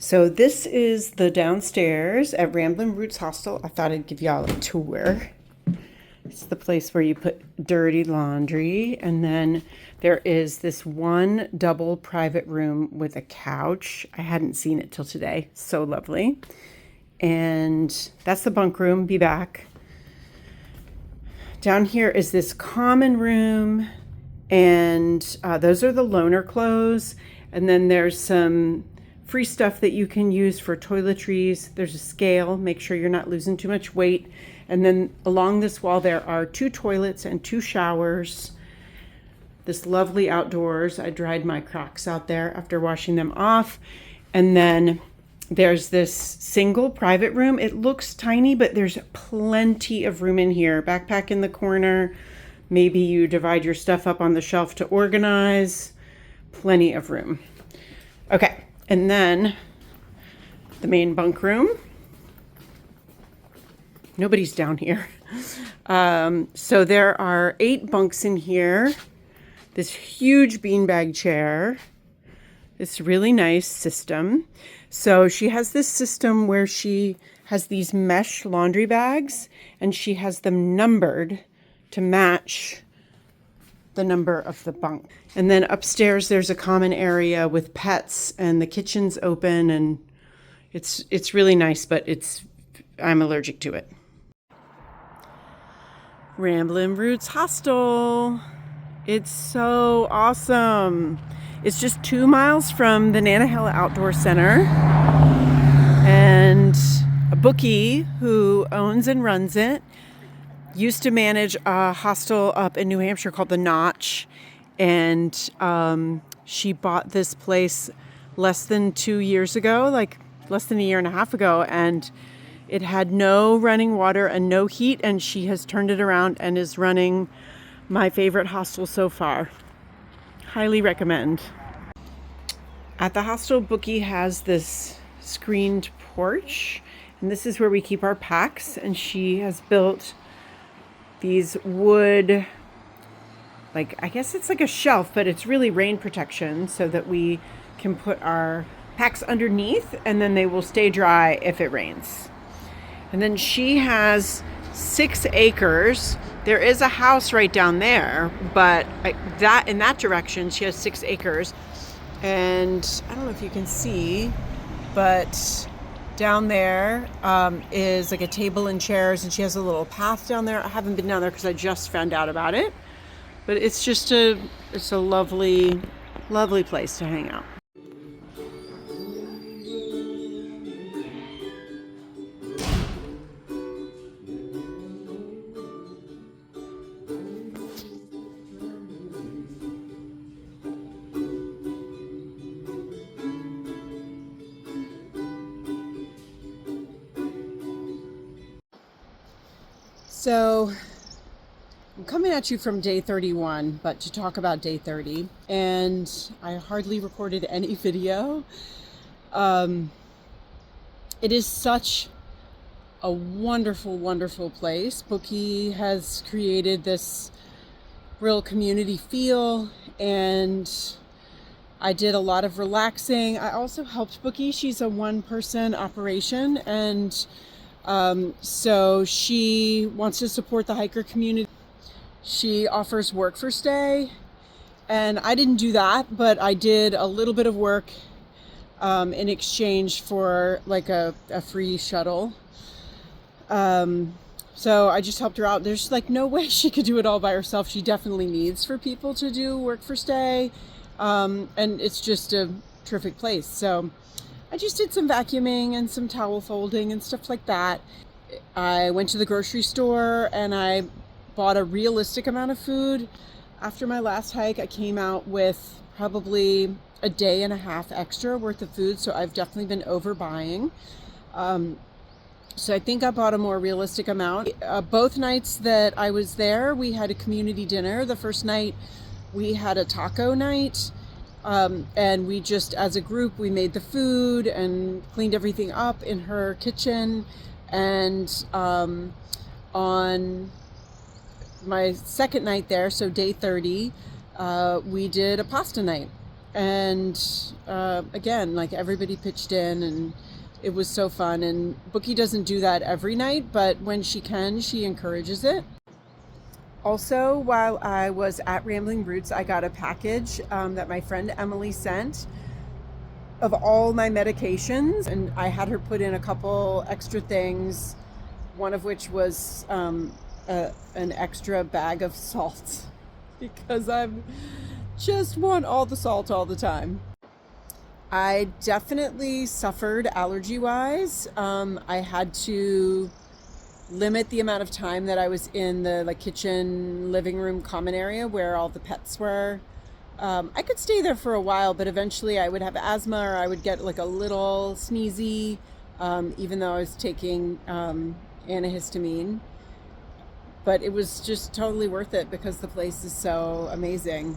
So this is the downstairs at Rambling Roots Hostel. I thought I'd give y'all a tour. It's the place where you put dirty laundry. And then there is this one double private room with a couch. I hadn't seen it till today. So lovely. And that's the bunk room. Be back. Down here is this common room. And those are the loaner clothes. And then there's some free stuff that you can use for toiletries. There's a scale, make sure you're not losing too much weight. And then along this wall there are 2 toilets and 2 showers. This lovely outdoors. I dried my Crocs out there after washing them off. And then there's this single private room. It looks tiny, but there's plenty of room in here. Backpack in the corner. Maybe you divide your stuff up on the shelf to organize. Plenty of room. Okay. And then the main bunk room. Nobody's down here. So there are 8 bunks in here. This huge beanbag chair. This really nice system. So she has this system where she has these mesh laundry bags and she has them numbered to match the number of the bunk. And then upstairs there's a common area with pets and the kitchen's open and it's really nice, but I'm allergic to it. Rambling Roots Hostel. It's so awesome. It's just 2 miles from the Nantahala Outdoor Center. And a bookie who owns and runs it used to manage a hostel up in New Hampshire called The Notch. And she bought this place less than 2 years ago, like less than a year and a half ago. And it had no running water and no heat. And she has turned it around and is running my favorite hostel so far. Highly recommend. At the hostel, Bookie has this screened porch. And this is where we keep our packs. And she has built these wood, like, I guess it's like a shelf, but it's really rain protection so that we can put our packs underneath and then they will stay dry if it rains. And then she has 6 acres. There is a house right down there, but in that direction, she has 6 acres. And I don't know if you can see, but down there is like a table and chairs, and she has a little path down there. I haven't been down there because I just found out about it, but it's a lovely, lovely place to hang out. So I'm coming at you from day 31, but to talk about day 30, and I hardly recorded any video. It is such a wonderful, wonderful place. Bookie has created this real community feel, and I did a lot of relaxing. I also helped Bookie. She's a 1-person operation, and so she wants to support the hiker community. She offers work for stay, and I didn't do that, but I did a little bit of work in exchange for like a free shuttle. So I just helped her out. There's like no way she could do it all by herself. She definitely needs for people to do work for stay, and it's just a terrific place. So I just did some vacuuming and some towel folding and stuff like that. I went to the grocery store and I bought a realistic amount of food. After my last hike, I came out with probably a day and a half extra worth of food, so I've definitely been overbuying. So I think I bought a more realistic amount. Both nights that I was there, we had a community dinner. The first night, we had a taco night. And we just, as a group, we made the food and cleaned everything up in her kitchen. And on my second night there, so day 30, we did a pasta night. And again, like everybody pitched in, and it was so fun. And Bookie doesn't do that every night, but when she can, she encourages it. Also, while I was at Rambling Roots, I got a package that my friend Emily sent of all my medications, and I had her put in a couple extra things, one of which was an extra bag of salt because I just want all the salt all the time. I definitely suffered allergy wise. I had to limit the amount of time that I was in the like kitchen, living room, common area where all the pets were. I could stay there for a while, but eventually I would have asthma or I would get like a little sneezy, even though I was taking antihistamine. But it was just totally worth it because the place is so amazing.